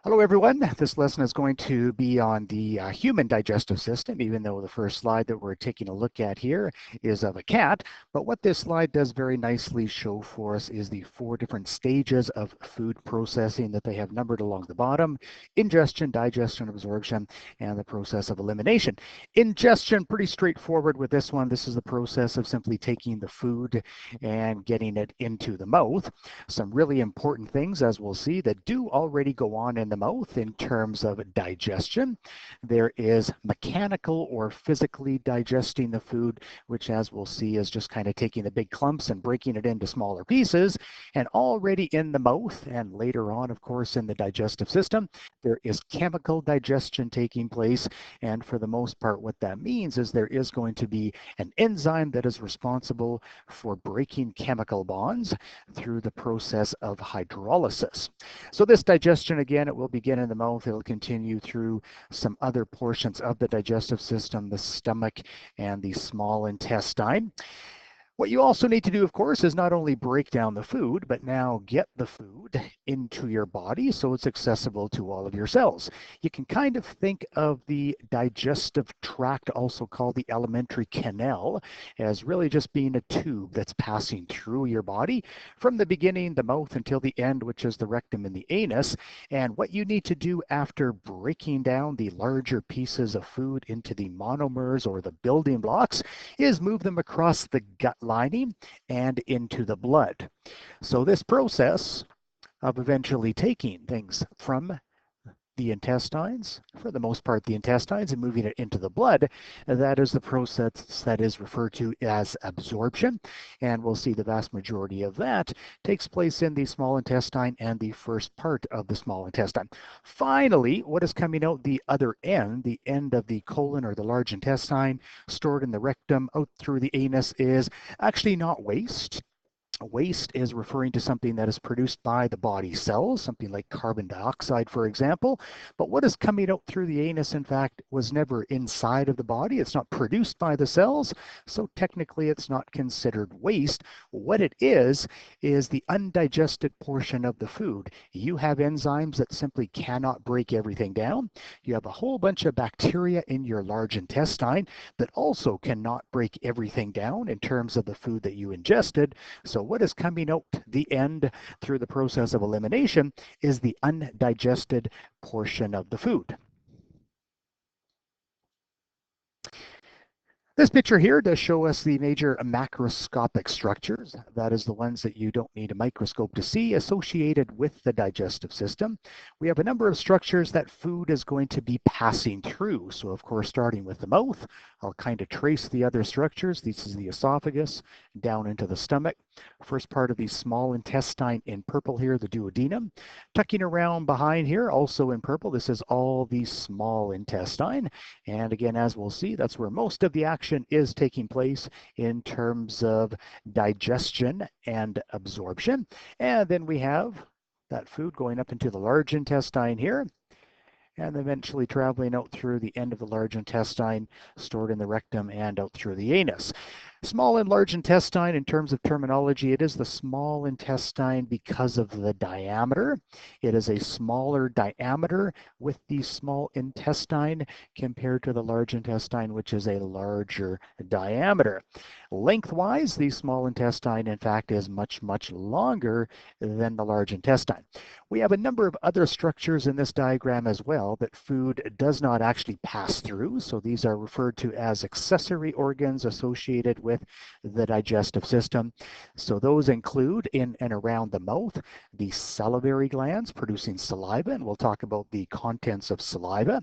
Hello everyone, this lesson is going to be on the human digestive system, even though the first slide that we're taking a look at here is of a cat. But what this slide does very nicely show for us is the 4 different stages of food processing that they have numbered along the bottom: ingestion, digestion, absorption, and the process of elimination. Ingestion, pretty straightforward with this one. This is the process of simply taking the food and getting it into the mouth. Some really important things, as we'll see, that do already go on in the mouth in terms of digestion. There is mechanical or physically digesting the food, which, as we'll see, is just kind of taking the big clumps and breaking it into smaller pieces. And already in the mouth, and later on, of course, in the digestive system, there is chemical digestion taking place. And for the most part, what that means is there is going to be an enzyme that is responsible for breaking chemical bonds through the process of hydrolysis. So this digestion, again, it will begin in the mouth. It'll continue through some other portions of the digestive system, the stomach and the small intestine. What you also need to do, of course, is not only break down the food, but now get the food into your body so it's accessible to all of your cells. You can kind of think of the digestive tract, also called the alimentary canal, as really just being a tube that's passing through your body from the beginning, the mouth, until the end, which is the rectum and the anus. And what you need to do after breaking down the larger pieces of food into the monomers, or the building blocks, is move them across the gut lining and into the blood. So this process of eventually taking things from the intestines, for the most part the intestines, and moving it into the blood, that is the process that is referred to as absorption. And we'll see the vast majority of that takes place in the small intestine and the first part of the small intestine. Finally, what is coming out the other end, the end of the colon or the large intestine, stored in the rectum out through the anus, is actually not waste. Waste is referring to something that is produced by the body cells, something like carbon dioxide, for example. But what is coming out through the anus, in fact, was never inside of the body. It's not produced by the cells, so technically it's not considered waste. What it is the undigested portion of the food. You have enzymes that simply cannot break everything down. You have a whole bunch of bacteria in your large intestine that also cannot break everything down in terms of the food that you ingested. So what is coming out the end through the process of elimination is the undigested portion of the food. This picture here does show us the major macroscopic structures. That is the ones that you don't need a microscope to see, associated with the digestive system. We have a number of structures that food is going to be passing through. So of course, starting with the mouth, I'll kind of trace the other structures. This is the esophagus, down into the stomach. First part of the small intestine in purple here, the duodenum. Tucking around behind here, also in purple, this is all the small intestine. And again, as we'll see, that's where most of the action is taking place in terms of digestion and absorption. And then we have that food going up into the large intestine here, and eventually traveling out through the end of the large intestine, stored in the rectum, and out through the anus. Small and large intestine, in terms of terminology, it is the small intestine because of the diameter. It is a smaller diameter with the small intestine compared to the large intestine, which is a larger diameter. Lengthwise, the small intestine, in fact, is much, much longer than the large intestine. We have a number of other structures in this diagram as well that food does not actually pass through. So these are referred to as accessory organs associated with the digestive system. So those include, in and around the mouth, the salivary glands producing saliva, and we'll talk about the contents of saliva.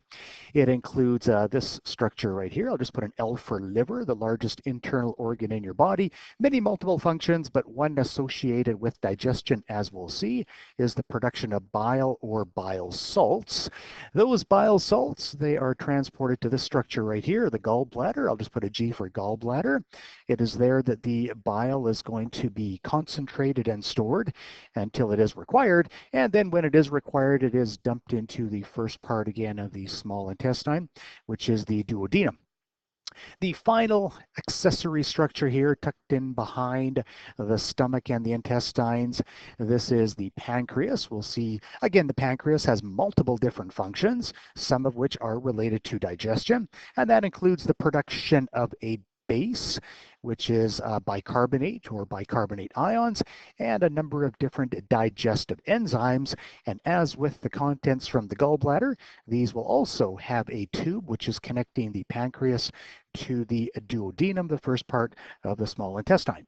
It includes this structure right here. I'll just put an L for liver, the largest internal organ in your body. Many multiple functions, but one associated with digestion, as we'll see, is the production of bile or bile salts. Those bile salts, they are transported to this structure right here, the gallbladder. I'll just put a G for gallbladder. It is there that the bile is going to be concentrated and stored until it is required. And then when it is required, it is dumped into the first part again of the small intestine, which is the duodenum. The final accessory structure here tucked in behind the stomach and the intestines, this is the pancreas. We'll see, again, the pancreas has multiple different functions, some of which are related to digestion, and that includes the production of a base, which is bicarbonate or bicarbonate ions, and a number of different digestive enzymes. And as with the contents from the gallbladder, these will also have a tube which is connecting the pancreas to the duodenum, the first part of the small intestine.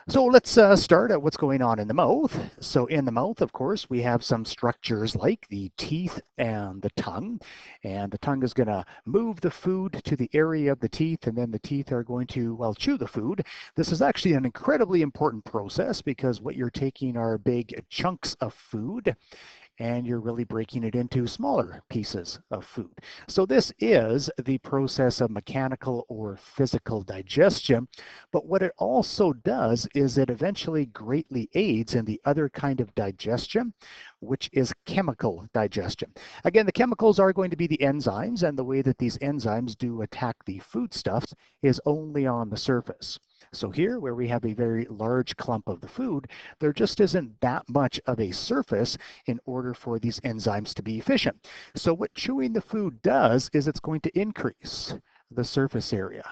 So let's start at what's going on in the mouth. So in the mouth, of course, we have some structures like the teeth and the tongue. And the tongue is going to move the food to the area of the teeth, and then the teeth are going to, well, chew the food. This is actually an incredibly important process because what you're taking are big chunks of food, and you're really breaking it into smaller pieces of food. So this is the process of mechanical or physical digestion, but what it also does is it eventually greatly aids in the other kind of digestion, which is chemical digestion. Again, the chemicals are going to be the enzymes, and the way that these enzymes do attack the foodstuffs is only on the surface. So here, where we have a very large clump of the food, there just isn't that much of a surface in order for these enzymes to be efficient. So what chewing the food does is it's going to increase the surface area.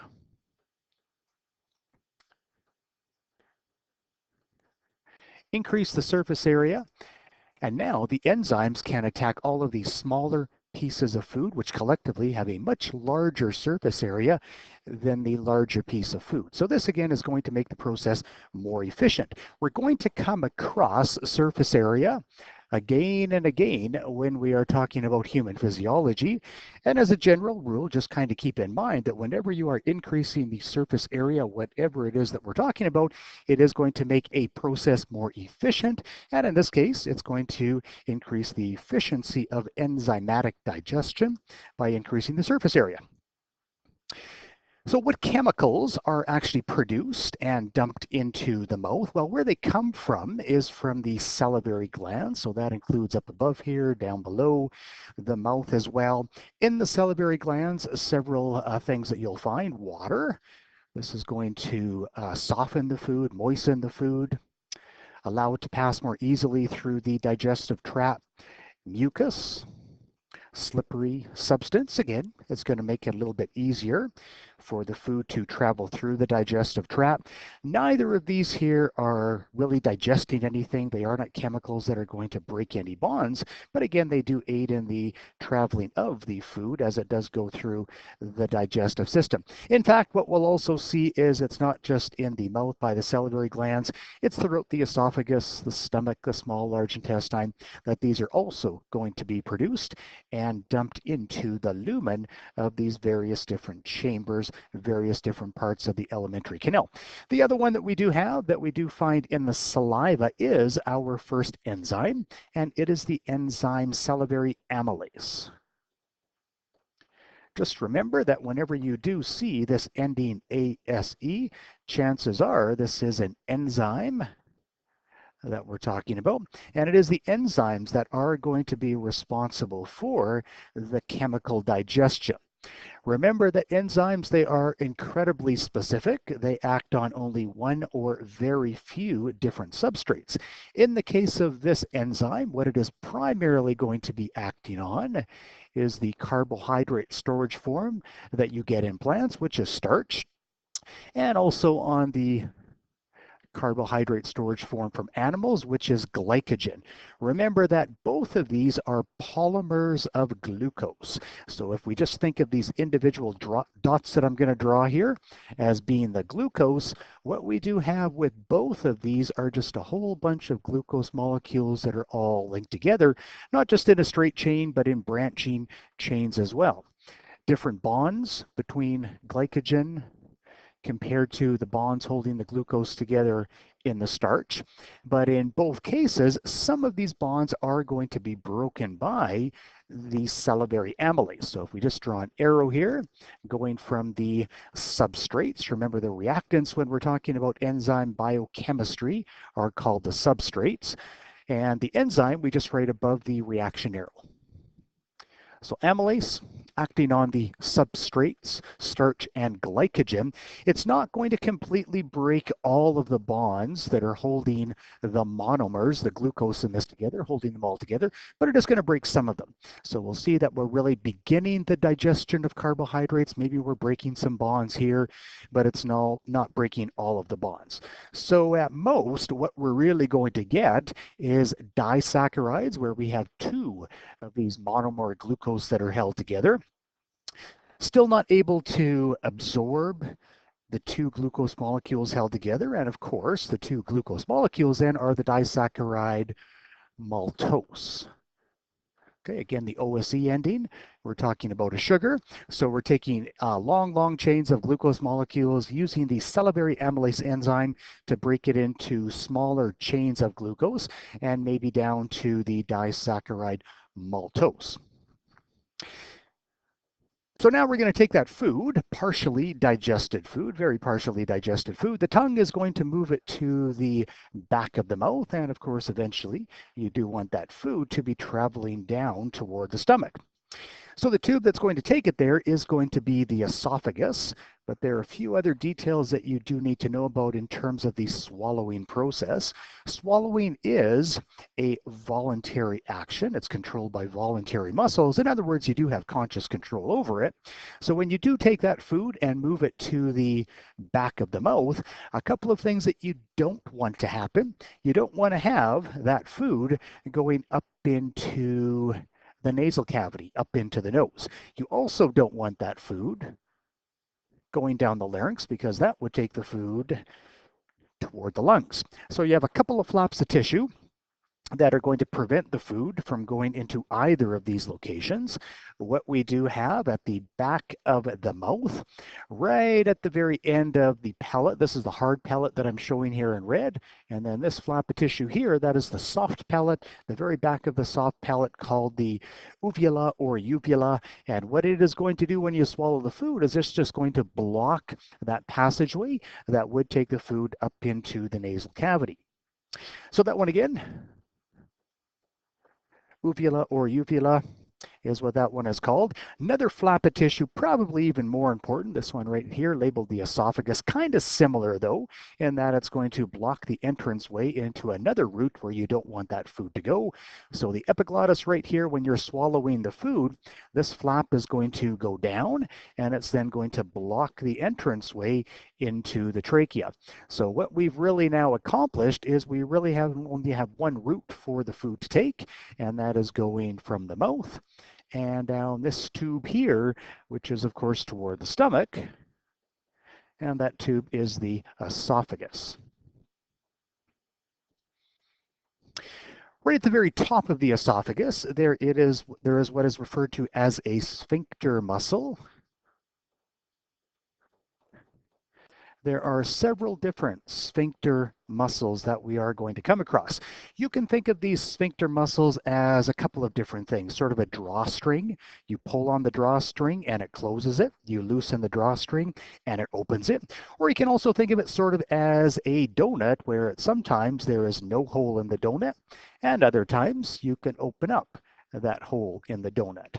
Increase the surface area, and now the enzymes can attack all of these smaller pieces of food, which collectively have a much larger surface area than the larger piece of food. So this again is going to make the process more efficient. We're going to come across surface area again and again when we are talking about human physiology. And as a general rule, just kind of keep in mind that whenever you are increasing the surface area, whatever it is that we're talking about, it is going to make a process more efficient. And in this case, it's going to increase the efficiency of enzymatic digestion by increasing the surface area. So what chemicals are actually produced and dumped into the mouth? Well, where they come from is from the salivary glands. So that includes up above here, down below the mouth as well. In the salivary glands, several things that you'll find. Water. This is going to soften the food, moisten the food, allow it to pass more easily through the digestive tract. Mucus, slippery substance. Again, it's going to make it a little bit easier for the food to travel through the digestive tract. Neither of these here are really digesting anything. They are not chemicals that are going to break any bonds, but again, they do aid in the traveling of the food as it does go through the digestive system. In fact, what we'll also see is it's not just in the mouth by the salivary glands, it's throughout the esophagus, the stomach, the small, large intestine, that these are also going to be produced and dumped into the lumen of these various different chambers, various different parts of the alimentary canal. The other one that we do have, that we do find in the saliva, is our first enzyme, and it is the enzyme salivary amylase. Just remember that whenever you do see this ending ASE, chances are this is an enzyme that we're talking about, and it is the enzymes that are going to be responsible for the chemical digestion. Remember that enzymes, they are incredibly specific. They act on only one or very few different substrates. In the case of this enzyme, what it is primarily going to be acting on is the carbohydrate storage form that you get in plants, which is starch, and also on the carbohydrate storage form from animals, which is glycogen. Remember that both of these are polymers of glucose. So if we just think of these individual dots that I'm going to draw here as being the glucose, what we do have with both of these are just a whole bunch of glucose molecules that are all linked together, not just in a straight chain, but in branching chains as well. Different bonds between glycogen compared to the bonds holding the glucose together in the starch. But in both cases, some of these bonds are going to be broken by the salivary amylase. So if we just draw an arrow here, going from the substrates, remember the reactants when we're talking about enzyme biochemistry are called the substrates. And the enzyme, we just write above the reaction arrow. So amylase, acting on the substrates, starch and glycogen, it's not going to completely break all of the bonds that are holding the monomers, the glucose in this together, holding them all together, but it is going to break some of them. So we'll see that we're really beginning the digestion of carbohydrates. Maybe we're breaking some bonds here, but it's not breaking all of the bonds. So at most, what we're really going to get is disaccharides, where we have two of these monomer glucose that are held together. Still not able to absorb the two glucose molecules held together. And of course, the two glucose molecules then are the disaccharide maltose. Okay, again, the OSE ending, we're talking about a sugar. So we're taking long chains of glucose molecules using the salivary amylase enzyme to break it into smaller chains of glucose and maybe down to the disaccharide maltose. So now we're going to take that food, partially digested food, very partially digested food. The tongue is going to move it to the back of the mouth. And of course, eventually, you do want that food to be traveling down toward the stomach. So the tube that's going to take it there is going to be the esophagus, but there are a few other details that you do need to know about in terms of the swallowing process. Swallowing is a voluntary action. It's controlled by voluntary muscles. In other words, you do have conscious control over it. So when you do take that food and move it to the back of the mouth, a couple of things that you don't want to happen. You don't want to have that food going up into the nasal cavity, up into the nose. You also don't want that food going down the larynx, because that would take the food toward the lungs. So you have a couple of flaps of tissue that are going to prevent the food from going into either of these locations. What we do have at the back of the mouth, right at the very end of the palate, this is the hard palate that I'm showing here in red, and then this flap of tissue here, that is the soft palate, the very back of the soft palate, called the uvula or uvula. And what it is going to do when you swallow the food is it's just going to block that passageway that would take the food up into the nasal cavity. So that one again, uvula or uvula is what that one is called. Another flap of tissue, probably even more important, this one right here, labeled the esophagus, kind of similar though, in that it's going to block the entranceway into another route where you don't want that food to go. So the epiglottis right here, when you're swallowing the food, this flap is going to go down, and it's then going to block the entranceway into the trachea. So what we've really now accomplished is we really only have one route for the food to take, and that is going from the mouth and down this tube here, which is of course toward the stomach, and that tube is the esophagus. Right at the very top of the esophagus, there is what is referred to as a sphincter muscle. There are several different sphincter muscles that we are going to come across. You can think of these sphincter muscles as a couple of different things, sort of a drawstring. You pull on the drawstring and it closes it. You loosen the drawstring and it opens it. Or you can also think of it sort of as a donut, where sometimes there is no hole in the donut, and other times you can open up that hole in the donut.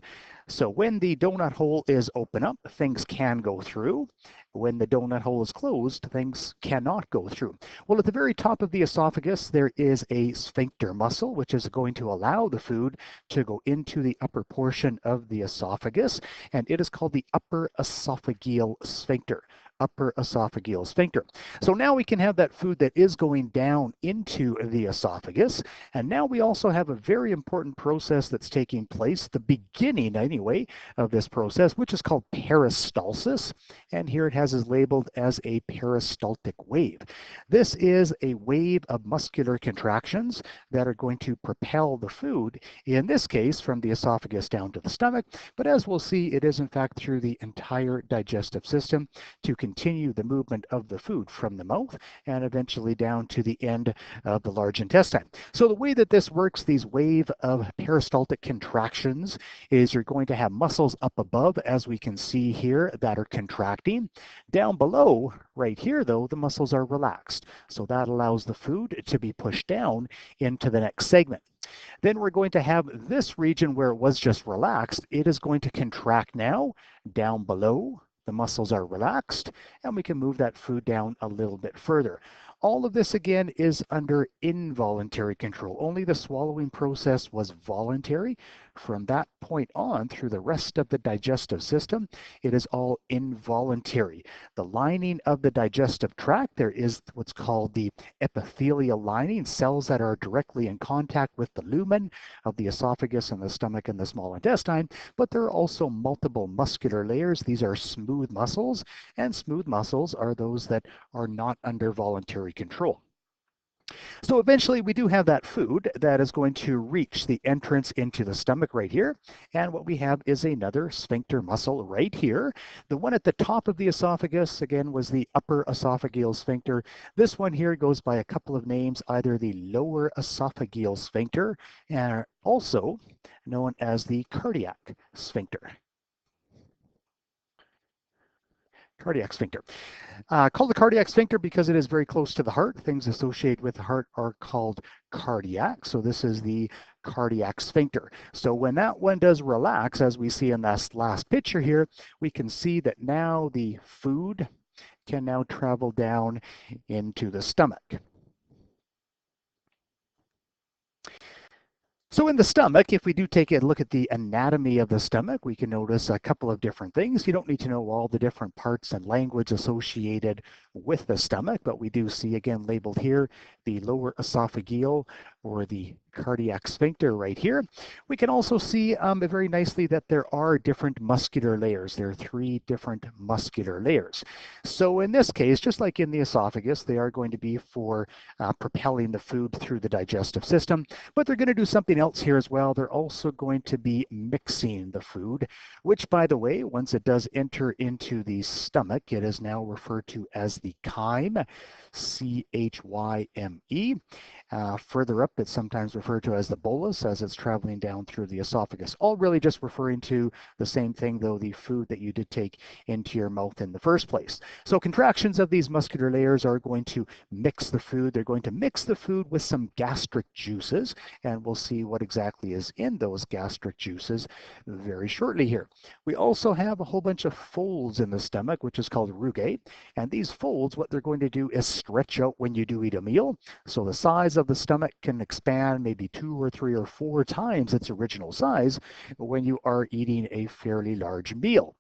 So when the donut hole is open up, things can go through. When the donut hole is closed, things cannot go through. Well, at the very top of the esophagus, there is a sphincter muscle, which is going to allow the food to go into the upper portion of the esophagus, and it is called the upper esophageal sphincter. Upper esophageal sphincter. So now we can have that food that is going down into the esophagus. And now we also have a very important process that's taking place, the beginning anyway of this process, which is called peristalsis. And here it has is labeled as a peristaltic wave. This is a wave of muscular contractions that are going to propel the food, in this case from the esophagus down to the stomach. But as we'll see, it is in fact through the entire digestive system to continue the movement of the food from the mouth and eventually down to the end of the large intestine. So the way that this works, these wave of peristaltic contractions, is you're going to have muscles up above, as we can see here, that are contracting. Down below, right here though, the muscles are relaxed. So that allows the food to be pushed down into the next segment. Then we're going to have this region where it was just relaxed. It is going to contract now down below. The muscles are relaxed, and we can move that food down a little bit further. All of this again is under involuntary control. Only the swallowing process was voluntary. From that point on through the rest of the digestive system, it is all involuntary. The lining of the digestive tract, there is what's called the epithelial lining, cells that are directly in contact with the lumen of the esophagus and the stomach and the small intestine, but there are also multiple muscular layers. These are smooth muscles, and smooth muscles are those that are not under voluntary control. So eventually we do have that food that is going to reach the entrance into the stomach right here. And what we have is another sphincter muscle right here. The one at the top of the esophagus, again, was the upper esophageal sphincter. This one here goes by a couple of names, either the lower esophageal sphincter and also known as the cardiac sphincter. Cardiac sphincter. Called the cardiac sphincter because it is very close to the heart. Things associated with the heart are called cardiac. So this is the cardiac sphincter. So when that one does relax, as we see in this last picture here, we can see that now the food can now travel down into the stomach. So in the stomach, if we do take a look at the anatomy of the stomach, we can notice a couple of different things. You don't need to know all the different parts and language associated with the stomach, but we do see, again, labeled here, the lower esophageal or the cardiac sphincter right here. We can also see very nicely that there are different muscular layers. There are 3 different muscular layers. So in this case, just like in the esophagus, they are going to be for propelling the food through the digestive system, but they're going to do something else here as well. They're also going to be mixing the food, which, by the way, once it does enter into the stomach, it is now referred to as the chyme, C-H-Y-M-E. Further up, it's sometimes referred to as the bolus as it's traveling down through the esophagus. All really just referring to the same thing, though, the food that you did take into your mouth in the first place. So contractions of these muscular layers are going to mix the food. They're going to mix the food with some gastric juices, and we'll see what exactly is in those gastric juices very shortly here. We also have a whole bunch of folds in the stomach, which is called rugae, and these folds, what they're going to do is stretch out when you do eat a meal. So the size of the stomach can expand maybe 2 or 3 or 4 times its original size when you are eating a fairly large meal.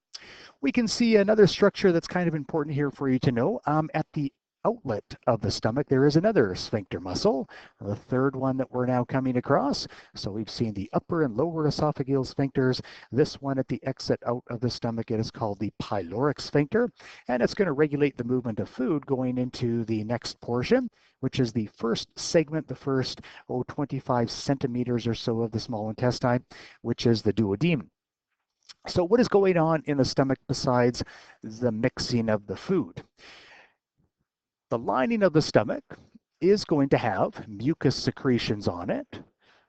We can see another structure that's kind of important here for you to know. At the outlet of the stomach, there is another sphincter muscle, the third one that we're now coming across. So we've seen the upper and lower esophageal sphincters. This one at the exit out of the stomach, it is called the pyloric sphincter, and it's going to regulate the movement of food going into the next portion, which is the first segment, the first 25 centimeters or so of the small intestine, which is the duodenum. So what is going on in the stomach besides the mixing of the food? The lining of the stomach is going to have mucus secretions on it,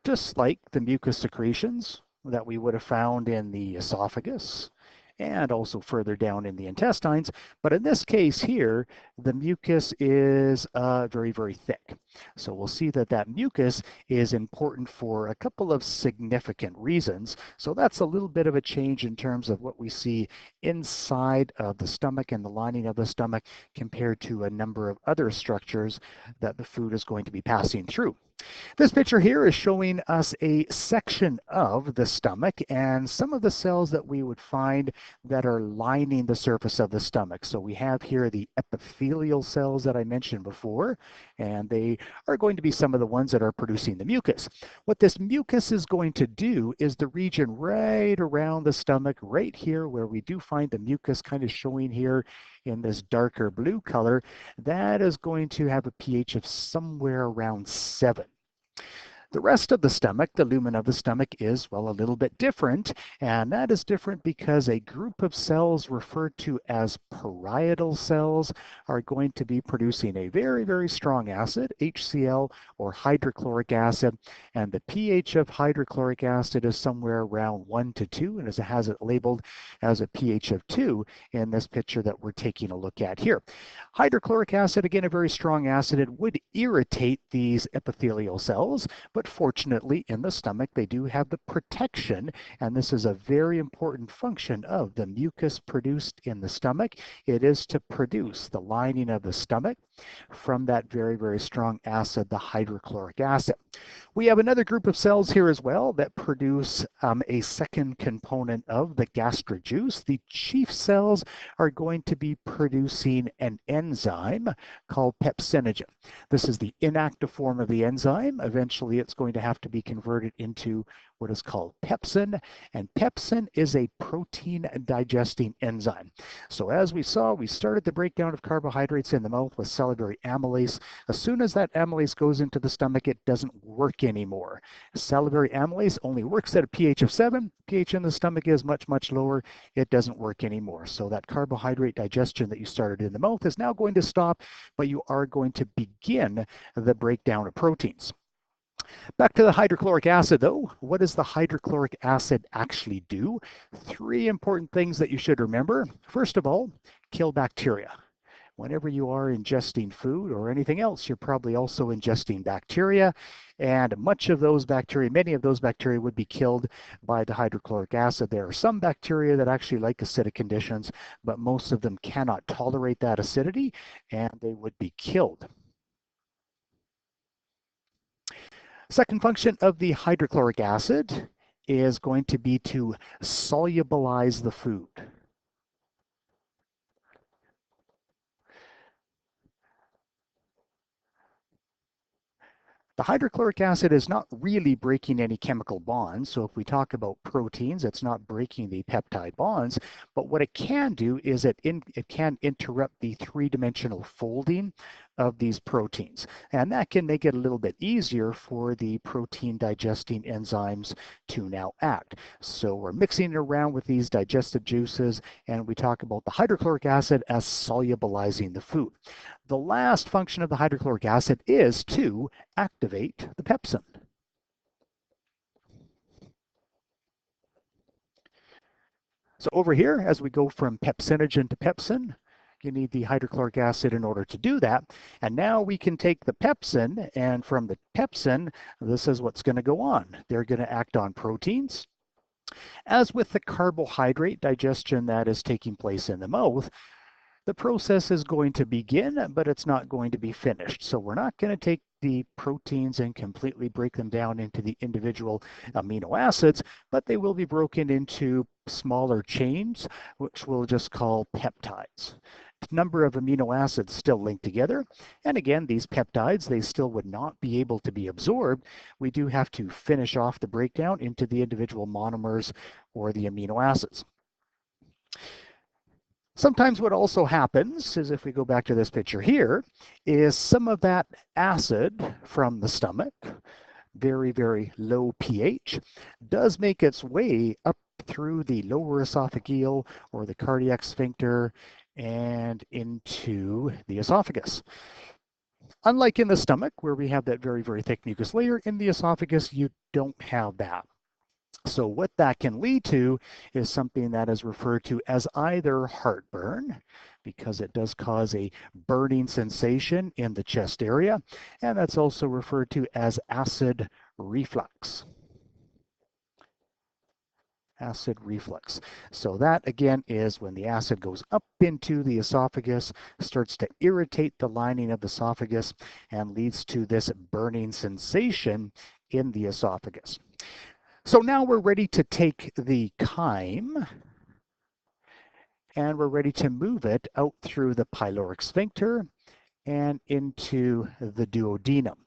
just like the mucus secretions that we would have found in the esophagus and also further down in the intestines. But in this case here, the mucus is very, very thick. So we'll see that that mucus is important for a couple of significant reasons. So that's a little bit of a change in terms of what we see inside of the stomach and the lining of the stomach compared to a number of other structures that the food is going to be passing through. This picture here is showing us a section of the stomach and some of the cells that we would find that are lining the surface of the stomach. So we have here the epithelial cells that I mentioned before, and they are going to be some of the ones that are producing the mucus. What this mucus is going to do is the region right around the stomach, right here where we do find the mucus kind of showing here in this darker blue color, that is going to have a pH of somewhere around 7. The rest of the stomach, the lumen of the stomach, is, well, a little bit different, and that is different because a group of cells referred to as parietal cells are going to be producing a very, very strong acid, HCl or hydrochloric acid, and the pH of hydrochloric acid is somewhere around 1 to 2, and it has it labeled as a pH of 2 in this picture that we're taking a look at here. Hydrochloric acid, again, a very strong acid. It would irritate these epithelial cells, but But fortunately, in the stomach, they do have the protection, and this is a very important function of the mucus produced in the stomach. It is to produce the lining of the stomach from that very, very strong acid, the hydrochloric acid. We have another group of cells here as well that produce a second component of the gastric juice. The chief cells are going to be producing an enzyme called pepsinogen. This is the inactive form of the enzyme. Eventually, it's going to have to be converted into what is called pepsin, and pepsin is a protein digesting enzyme. So as we saw, we started the breakdown of carbohydrates in the mouth with salivary amylase. As soon as that amylase goes into the stomach, it doesn't work anymore. Salivary amylase only works at a pH of 7. pH in the stomach is much, much lower. It doesn't work anymore. So that carbohydrate digestion that you started in the mouth is now going to stop, but you are going to begin the breakdown of proteins. Back to the hydrochloric acid though. What does the hydrochloric acid actually do? Three important things that you should remember. First of all, kill bacteria. Whenever you are ingesting food or anything else, you're probably also ingesting bacteria, and many of those bacteria would be killed by the hydrochloric acid. There are some bacteria that actually like acidic conditions, but most of them cannot tolerate that acidity, and they would be killed. Second function of the hydrochloric acid is going to be to solubilize the food. The hydrochloric acid is not really breaking any chemical bonds. So if we talk about proteins, it's not breaking the peptide bonds. But what it can do is it can interrupt the three-dimensional folding of these proteins. And that can make it a little bit easier for the protein digesting enzymes to now act. So we're mixing it around with these digestive juices, and we talk about the hydrochloric acid as solubilizing the food. The last function of the hydrochloric acid is to activate the pepsin. So over here, as we go from pepsinogen to pepsin, you need the hydrochloric acid in order to do that. And now we can take the pepsin, and from the pepsin, this is what's going to go on. They're going to act on proteins. As with the carbohydrate digestion that is taking place in the mouth, the process is going to begin, but it's not going to be finished. So we're not going to take the proteins and completely break them down into the individual amino acids, but they will be broken into smaller chains, which we'll just call peptides. Number of amino acids still linked together. And again, these peptides, they still would not be able to be absorbed. We do have to finish off the breakdown into the individual monomers or the amino acids. Sometimes what also happens is, if we go back to this picture here, is some of that acid from the stomach, very, very low pH, does make its way up through the lower esophageal or the cardiac sphincter and into the esophagus. Unlike in the stomach, where we have that very, very thick mucus layer, in the esophagus, you don't have that. So what that can lead to is something that is referred to as either heartburn, because it does cause a burning sensation in the chest area, and that's also referred to as acid reflux. Acid reflux. So that again is when the acid goes up into the esophagus, starts to irritate the lining of the esophagus, and leads to this burning sensation in the esophagus. So now we're ready to take the chyme and we're ready to move it out through the pyloric sphincter and into the duodenum.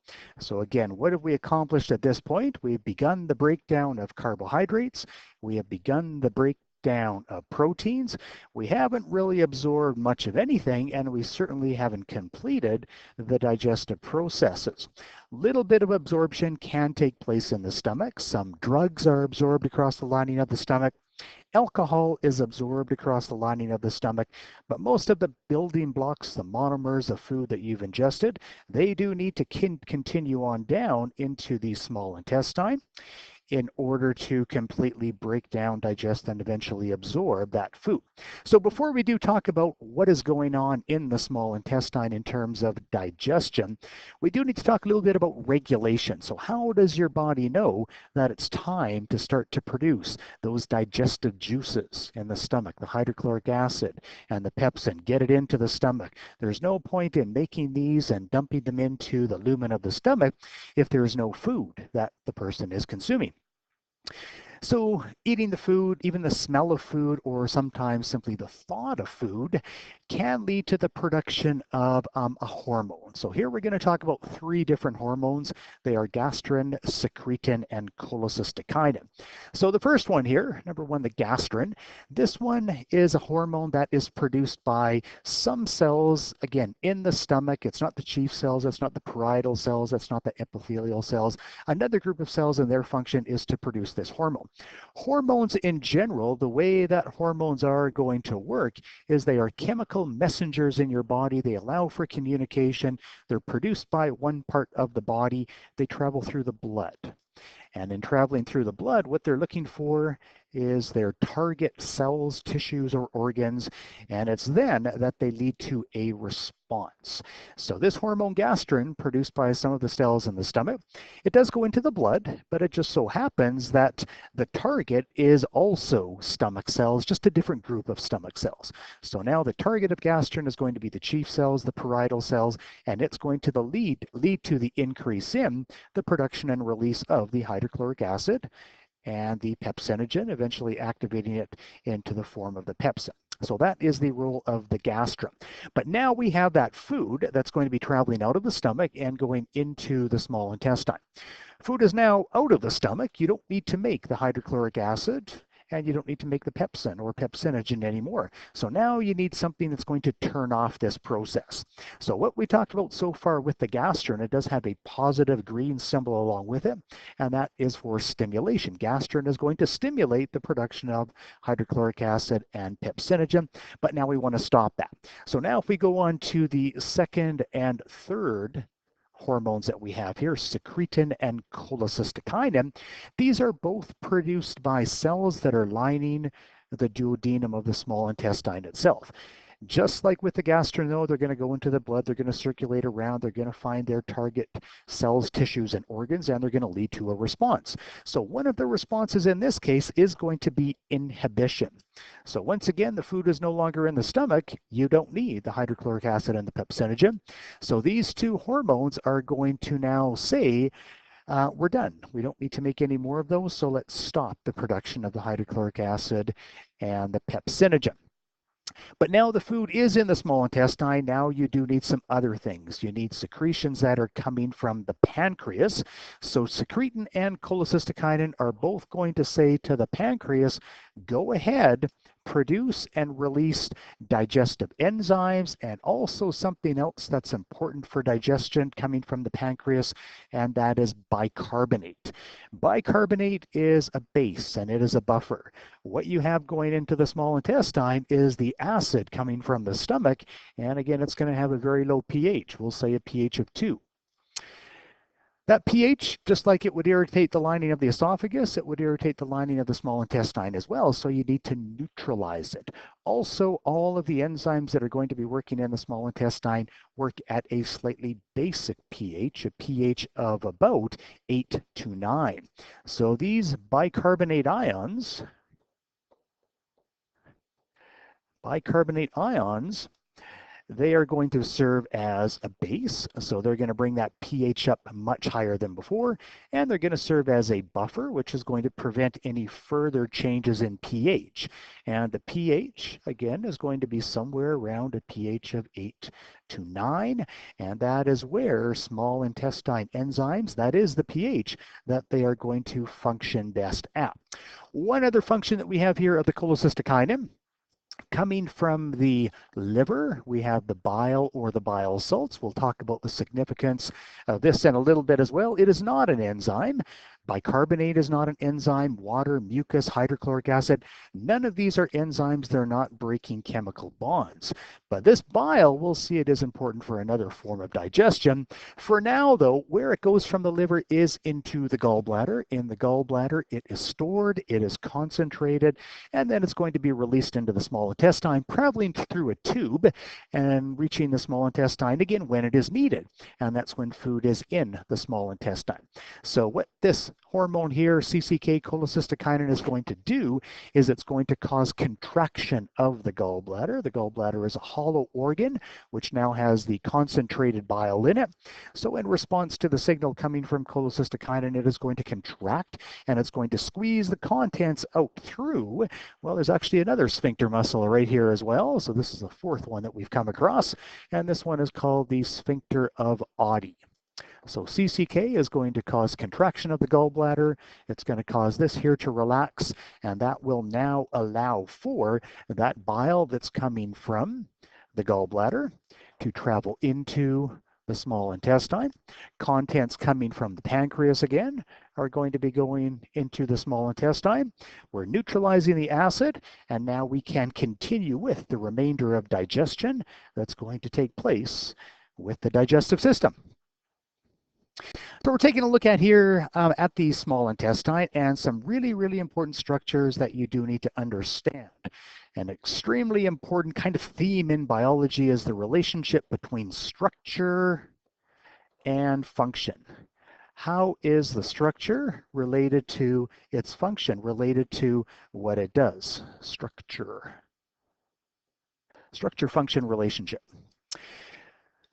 So again, what have we accomplished at this point? We've begun the breakdown of carbohydrates. We have begun the breakdown of proteins. We haven't really absorbed much of anything, and we certainly haven't completed the digestive processes. Little bit of absorption can take place in the stomach. Some drugs are absorbed across the lining of the stomach. Alcohol is absorbed across the lining of the stomach, but most of the building blocks, the monomers of food that you've ingested, they do need to continue on down into the small intestine. in order to completely break down, digest, and eventually absorb that food. So before we do talk about what is going on in the small intestine in terms of digestion, we do need to talk a little bit about regulation. So how does your body know that it's time to start to produce those digestive juices in the stomach, the hydrochloric acid and the pepsin, get it into the stomach? There's no point in making these and dumping them into the lumen of the stomach if there is no food that the person is consuming. So eating the food, even the smell of food, or sometimes simply the thought of food can lead to the production of a hormone. So here we're going to talk about three different hormones. They are gastrin, secretin, and cholecystokinin. So the first one here, number one, the gastrin. This one is a hormone that is produced by some cells, again, in the stomach. It's not the chief cells, it's not the parietal cells, it's not the epithelial cells. Another group of cells, and their function is to produce this hormone. Hormones in general, the way that hormones are going to work is they are chemical messengers in your body. They allow for communication. They're produced by one part of the body. They travel through the blood. And in traveling through the blood, what they're looking for is their target cells, tissues, or organs, and it's then that they lead to a response. So this hormone gastrin, produced by some of the cells in the stomach, it does go into the blood, but it just so happens that the target is also stomach cells, just a different group of stomach cells. So now the target of gastrin is going to be the chief cells, the parietal cells, and it's going to lead to the increase in the production and release of the hydrochloric acid and the pepsinogen, eventually activating it into the form of the pepsin. So that is the role of the gastrin. But now we have that food that's going to be traveling out of the stomach and going into the small intestine. Food is now out of the stomach. You don't need to make the hydrochloric acid, and you don't need to make the pepsin or pepsinogen anymore. So now you need something that's going to turn off this process. So what we talked about so far with the gastrin, it does have a positive green symbol along with it, and that is for stimulation. Gastrin is going to stimulate the production of hydrochloric acid and pepsinogen, but now we want to stop that. So now if we go on to the second and third hormones that we have here, secretin and cholecystokinin, these are both produced by cells that are lining the duodenum of the small intestine itself. Just like with the gastrin, though, they're going to go into the blood, they're going to circulate around, they're going to find their target cells, tissues, and organs, and they're going to lead to a response. So one of the responses in this case is going to be inhibition. So once again, the food is no longer in the stomach. You don't need the hydrochloric acid and the pepsinogen. So these two hormones are going to now say, we're done. We don't need to make any more of those, so let's stop the production of the hydrochloric acid and the pepsinogen. But now the food is in the small intestine. Now you do need some other things. You need secretions that are coming from the pancreas. So secretin and cholecystokinin are both going to say to the pancreas, go ahead, produce and release digestive enzymes, and also something else that's important for digestion coming from the pancreas, and that is bicarbonate. Bicarbonate is a base and it is a buffer. What you have going into the small intestine is the acid coming from the stomach, and again, it's going to have a very low pH. We'll say a pH of 2. That pH, just like it would irritate the lining of the esophagus, it would irritate the lining of the small intestine as well, so you need to neutralize it. Also, all of the enzymes that are going to be working in the small intestine work at a slightly basic pH, a pH of about 8 to 9. So these bicarbonate ions, they are going to serve as a base, so they're going to bring that pH up much higher than before, and they're going to serve as a buffer, which is going to prevent any further changes in pH. And the pH, again, is going to be somewhere around a pH of 8 to 9, and that is where small intestine enzymes, that is the pH, that they are going to function best at. One other function that we have here of the cholecystokinin, coming from the liver, we have the bile or the bile salts. We'll talk about the significance of this in a little bit as well. It is not an enzyme, Bicarbonate is not an enzyme. Water, mucus, hydrochloric acid, none of these are enzymes. They're not breaking chemical bonds. But this bile, we'll see it is important for another form of digestion. For now, though, where it goes from the liver is into the gallbladder. In the gallbladder, it is stored, it is concentrated, and then it's going to be released into the small intestine, traveling through a tube and reaching the small intestine again when it is needed. And that's when food is in the small intestine. So what this hormone here, CCK, cholecystokinin, is going to do is it's going to cause contraction of the gallbladder. The gallbladder is a hollow organ which now has the concentrated bile in it. So in response to the signal coming from cholecystokinin, it is going to contract and it's going to squeeze the contents out through. Well, there's actually another sphincter muscle right here as well. So this is the fourth one that we've come across, and this one is called the sphincter of Oddi. So CCK is going to cause contraction of the gallbladder. It's going to cause this here to relax, and that will now allow for that bile that's coming from the gallbladder to travel into the small intestine. Contents coming from the pancreas again are going to be going into the small intestine. We're neutralizing the acid, and now we can continue with the remainder of digestion that's going to take place with the digestive system. So we're taking a look at here at the small intestine and some really, really important structures that you do need to understand. An extremely important kind of theme in biology is the relationship between structure and function. How is the structure related to its function, related to what it does? Structure-function relationship.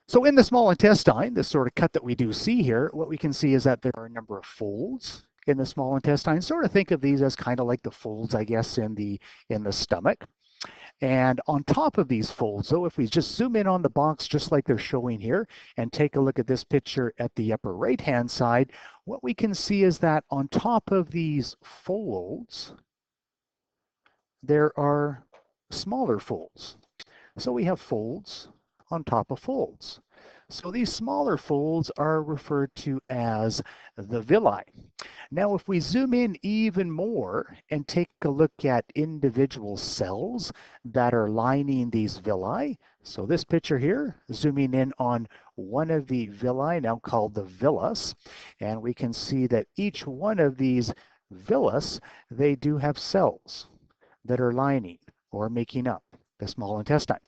So in the small intestine, this sort of cut that we do see here, what we can see is that there are a number of folds in the small intestine. Sort of think of these as kind of like the folds, I guess, in the stomach. And on top of these folds, though, if we just zoom in on the box, just like they're showing here, and take a look at this picture at the upper right-hand side, what we can see is that on top of these folds, there are smaller folds. So we have folds on top of folds. So these smaller folds are referred to as the villi. Now, if we zoom in even more and take a look at individual cells that are lining these villi, so this picture here, zooming in on one of the villi, now called the villus, and we can see that each one of these villus, they do have cells that are lining or making up the small intestine.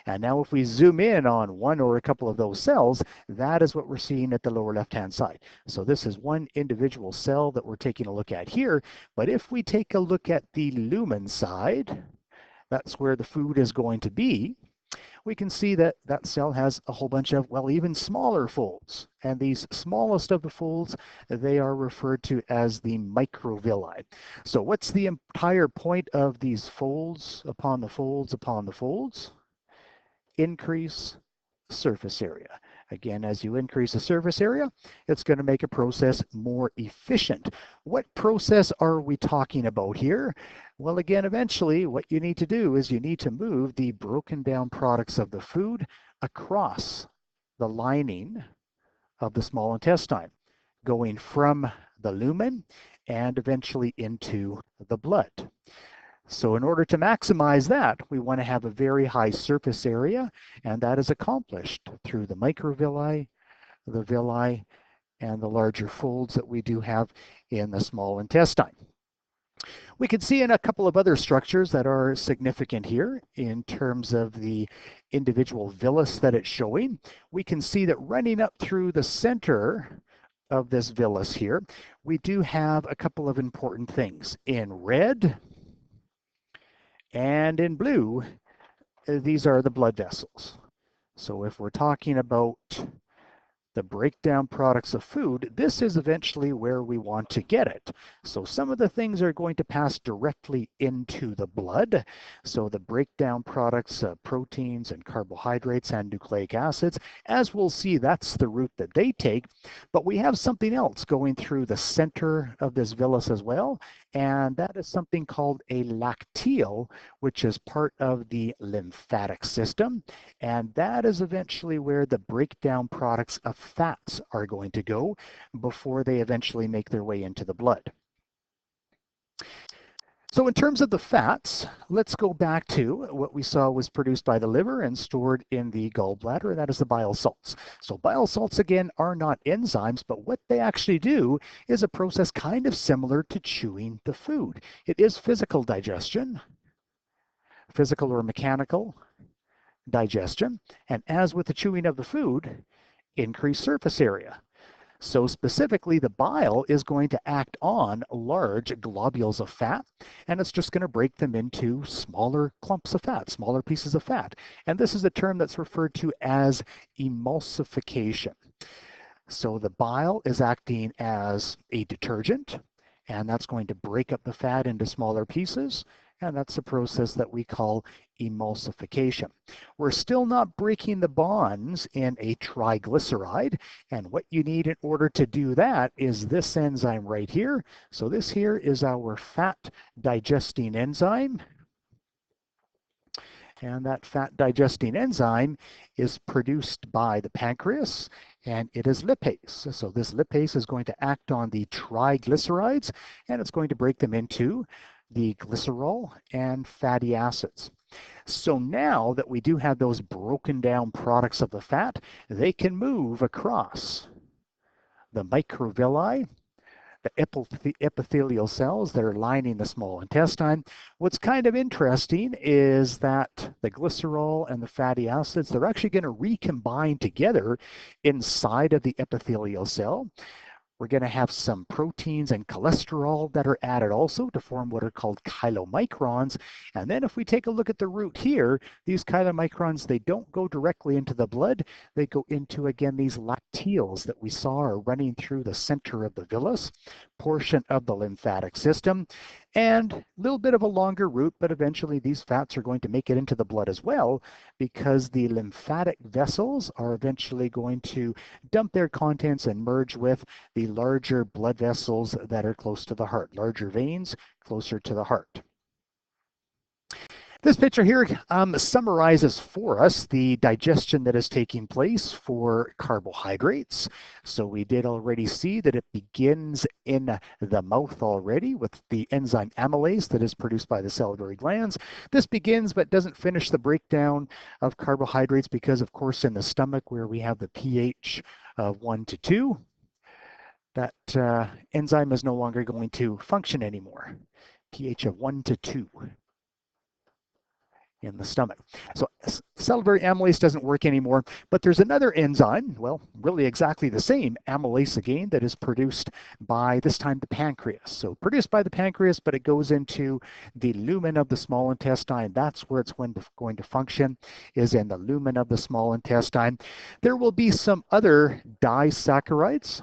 And now if we zoom in on one or a couple of those cells, that is what we're seeing at the lower left-hand side. So this is one individual cell that we're taking a look at here. But if we take a look at the lumen side, that's where the food is going to be. We can see that that cell has a whole bunch of, well, even smaller folds. And these smallest of the folds, they are referred to as the microvilli. So what's the entire point of these folds upon the folds upon the folds? Increase surface area. Again, as you increase the surface area, it's going to make a process more efficient. What process are we talking about here? Well, again, eventually what you need to do is you need to move the broken down products of the food across the lining of the small intestine, going from the lumen and eventually into the blood. So in order to maximize that, we want to have a very high surface area, and that is accomplished through the microvilli, the villi, and the larger folds that we do have in the small intestine. We can see in a couple of other structures that are significant here in terms of the individual villus that it's showing. We can see that running up through the center of this villus here, we do have a couple of important things. In red, and in blue, these are the blood vessels. So if we're talking about the breakdown products of food, this is eventually where we want to get it. So some of the things are going to pass directly into the blood. So the breakdown products, proteins and carbohydrates and nucleic acids, as we'll see, that's the route that they take. But we have something else going through the center of this villus as well, and that is something called a lacteal, which is part of the lymphatic system. And that is eventually where the breakdown products of fats are going to go before they eventually make their way into the blood. So in terms of the fats, let's go back to what we saw was produced by the liver and stored in the gallbladder, and that is the bile salts. So bile salts, again, are not enzymes, but what they actually do is a process kind of similar to chewing the food. It is physical digestion, physical or mechanical digestion, and as with the chewing of the food, increased surface area. So specifically, the bile is going to act on large globules of fat, and it's just going to break them into smaller clumps of fat, smaller pieces of fat. And this is a term that's referred to as emulsification. So the bile is acting as a detergent, and that's going to break up the fat into smaller pieces. And that's the process that we call emulsification. We're still not breaking the bonds in a triglyceride, and what you need in order to do that is this enzyme right here. So this here is our fat digesting enzyme, and that fat digesting enzyme is produced by the pancreas, and it is lipase. So this lipase is going to act on the triglycerides, and it's going to break them into the glycerol and fatty acids. So now that we do have those broken down products of the fat, they can move across the microvilli, the epithelial cells that are lining the small intestine. What's kind of interesting is that the glycerol and the fatty acids, they're actually going to recombine together inside of the epithelial cell. We're going to have some proteins and cholesterol that are added also to form what are called chylomicrons. And then if we take a look at the root here, these chylomicrons, they don't go directly into the blood. They go into, again, these lacteals that we saw are running through the center of the villus, portion of the lymphatic system. And a little bit of a longer route, but eventually these fats are going to make it into the blood as well, because the lymphatic vessels are eventually going to dump their contents and merge with the larger blood vessels that are close to the heart, larger veins closer to the heart. This picture here summarizes for us the digestion that is taking place for carbohydrates. So we did already see that it begins in the mouth already with the enzyme amylase that is produced by the salivary glands. This begins but doesn't finish the breakdown of carbohydrates because, of course, in the stomach where we have the pH of 1 to 2, that enzyme is no longer going to function anymore. pH of 1 to 2. In the stomach. So salivary amylase doesn't work anymore, but there's another enzyme, well, really exactly the same, amylase again, that is produced by, this time, the pancreas. So produced by the pancreas, but it goes into the lumen of the small intestine. That's where it's going to function, is in the lumen of the small intestine. There will be some other disaccharides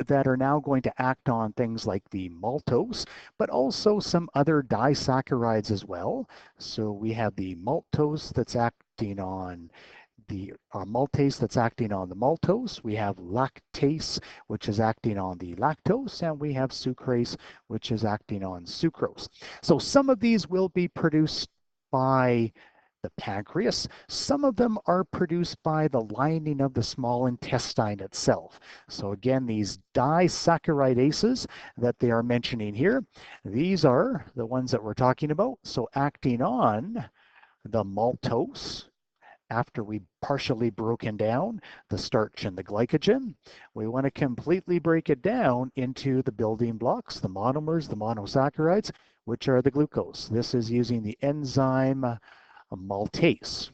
that are now going to act on things like the maltose, but also some other disaccharides as well. So we have the maltose that's acting on the maltase that's acting on the maltose. We have lactase, which is acting on the lactose, and we have sucrase, which is acting on sucrose. So some of these will be produced by the pancreas. Some of them are produced by the lining of the small intestine itself. So again, these disaccharidases that they are mentioning here, these are the ones that we're talking about. So acting on the maltose, after we've partially broken down the starch and the glycogen, we want to completely break it down into the building blocks, the monomers, the monosaccharides, which are the glucose. This is using the enzyme maltase.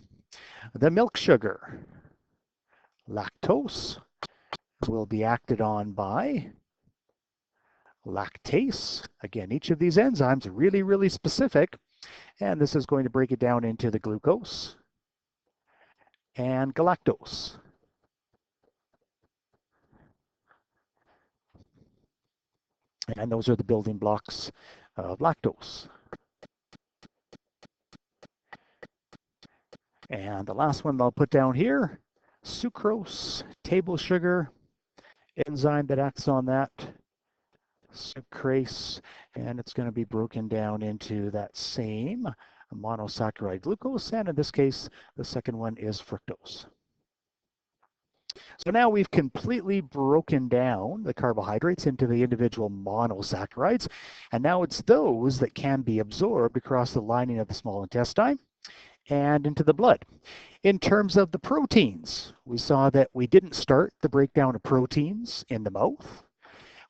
The milk sugar, lactose, will be acted on by lactase. Again, each of these enzymes are really, really specific, and this is going to break it down into the glucose and galactose. And those are the building blocks of lactose. And the last one I'll put down here, sucrose, table sugar, enzyme that acts on that, sucrase, and it's going to be broken down into that same monosaccharide glucose, and in this case, the second one is fructose. So now we've completely broken down the carbohydrates into the individual monosaccharides, and now it's those that can be absorbed across the lining of the small intestine and into the blood. In terms of the proteins, we saw that we didn't start the breakdown of proteins in the mouth.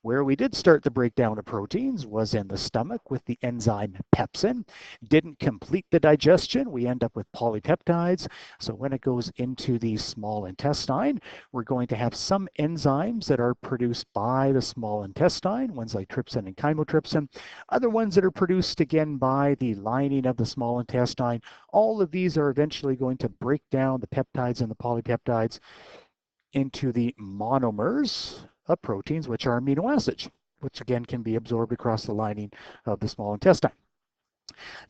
Where we did start the breakdown of proteins was in the stomach with the enzyme pepsin. Didn't complete the digestion. We end up with polypeptides. So when it goes into the small intestine, we're going to have some enzymes that are produced by the small intestine, ones like trypsin and chymotrypsin, other ones that are produced again by the lining of the small intestine. All of these are eventually going to break down the peptides and the polypeptides into the monomers of proteins, which are amino acids, which again can be absorbed across the lining of the small intestine.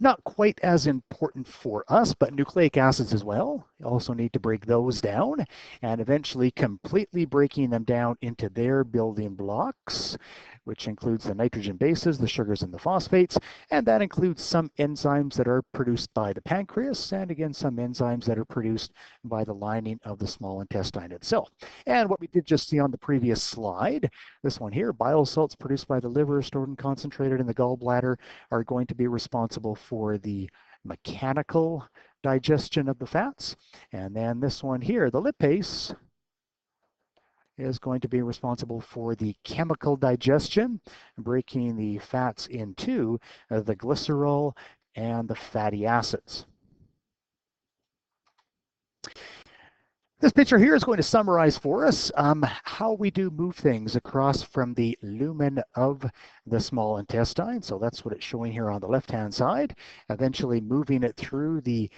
Not quite as important for us, but nucleic acids as well. You also need to break those down and eventually completely breaking them down into their building blocks, which includes the nitrogen bases, the sugars, and the phosphates. And that includes some enzymes that are produced by the pancreas, and again, some enzymes that are produced by the lining of the small intestine itself. And what we did just see on the previous slide, this one here, bile salts produced by the liver, stored and concentrated in the gallbladder, are going to be responsible for the mechanical digestion of the fats. And then this one here, the lipase, is going to be responsible for the chemical digestion, breaking the fats into the glycerol and the fatty acids. This picture here is going to summarize for us how we do move things across from the lumen of the small intestine. So that's what it's showing here on the left-hand side, eventually moving it through the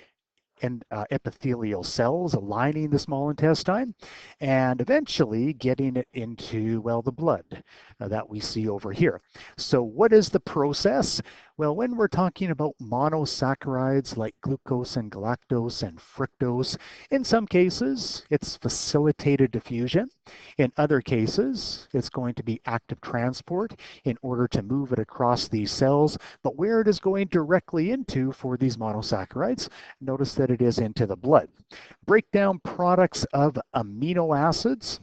epithelial cells lining the small intestine, and eventually getting it into, well, the blood that we see over here. So what is the process? Well, when we're talking about monosaccharides like glucose and galactose and fructose, in some cases, it's facilitated diffusion. In other cases, it's going to be active transport in order to move it across these cells. But where it is going directly into for these monosaccharides, notice that it is into the blood. Breakdown products of amino acids,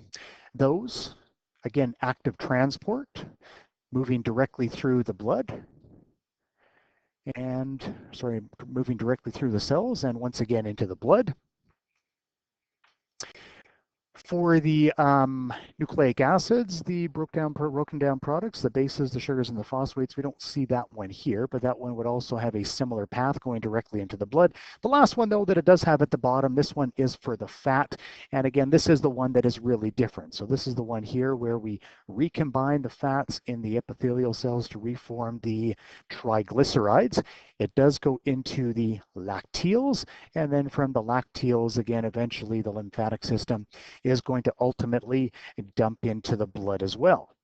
those, again, active transport, moving directly through the blood. And, sorry, moving directly through the cells and once again into the blood. For the nucleic acids, the broken down products, the bases, the sugars, and the phosphates, we don't see that one here, but that one would also have a similar path going directly into the blood. The last one, though, that it does have at the bottom, this one is for the fat. And again, this is the one that is really different. So this is the one here where we recombine the fats in the epithelial cells to reform the triglycerides. It does go into the lacteals, and then from the lacteals, again, eventually the lymphatic system is going to ultimately dump into the blood as well.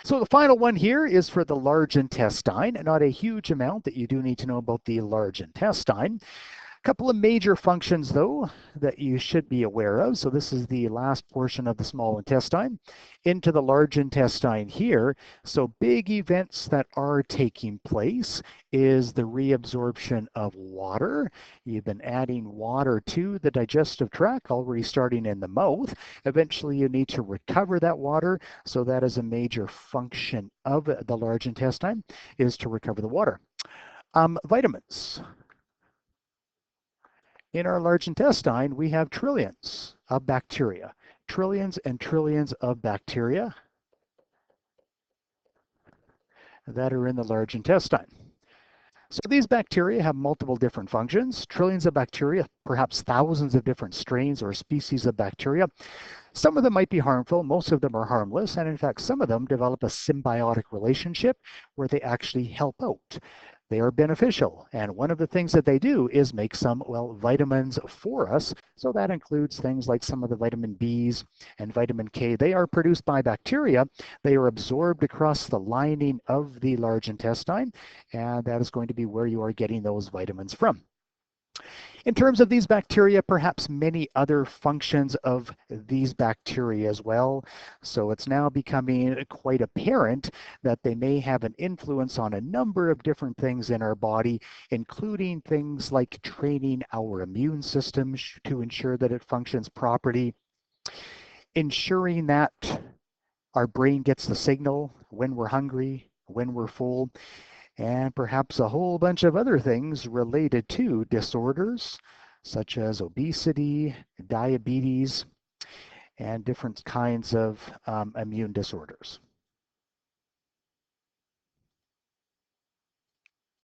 So the final one here is for the large intestine. Not a huge amount that you do need to know about the large intestine. Couple of major functions, though, that you should be aware of. So this is the last portion of the small intestine into the large intestine here. So big events that are taking place is the reabsorption of water. You've been adding water to the digestive tract, already starting in the mouth. Eventually, you need to recover that water. So that is a major function of the large intestine, is to recover the water. Vitamins. In our large intestine, we have trillions of bacteria, trillions and trillions of bacteria that are in the large intestine. So these bacteria have multiple different functions, trillions of bacteria, perhaps thousands of different strains or species of bacteria. Some of them might be harmful, most of them are harmless, and in fact, some of them develop a symbiotic relationship where they actually help out. They are beneficial, and one of the things that they do is make some, well, vitamins for us. So that includes things like some of the vitamin Bs and vitamin K. They are produced by bacteria. They are absorbed across the lining of the large intestine, and that is going to be where you are getting those vitamins from. In terms of these bacteria, perhaps many other functions of these bacteria as well. So it's now becoming quite apparent that they may have an influence on a number of different things in our body, including things like training our immune system to ensure that it functions properly, ensuring that our brain gets the signal when we're hungry, when we're full, and perhaps a whole bunch of other things related to disorders such as obesity, diabetes, and different kinds of immune disorders.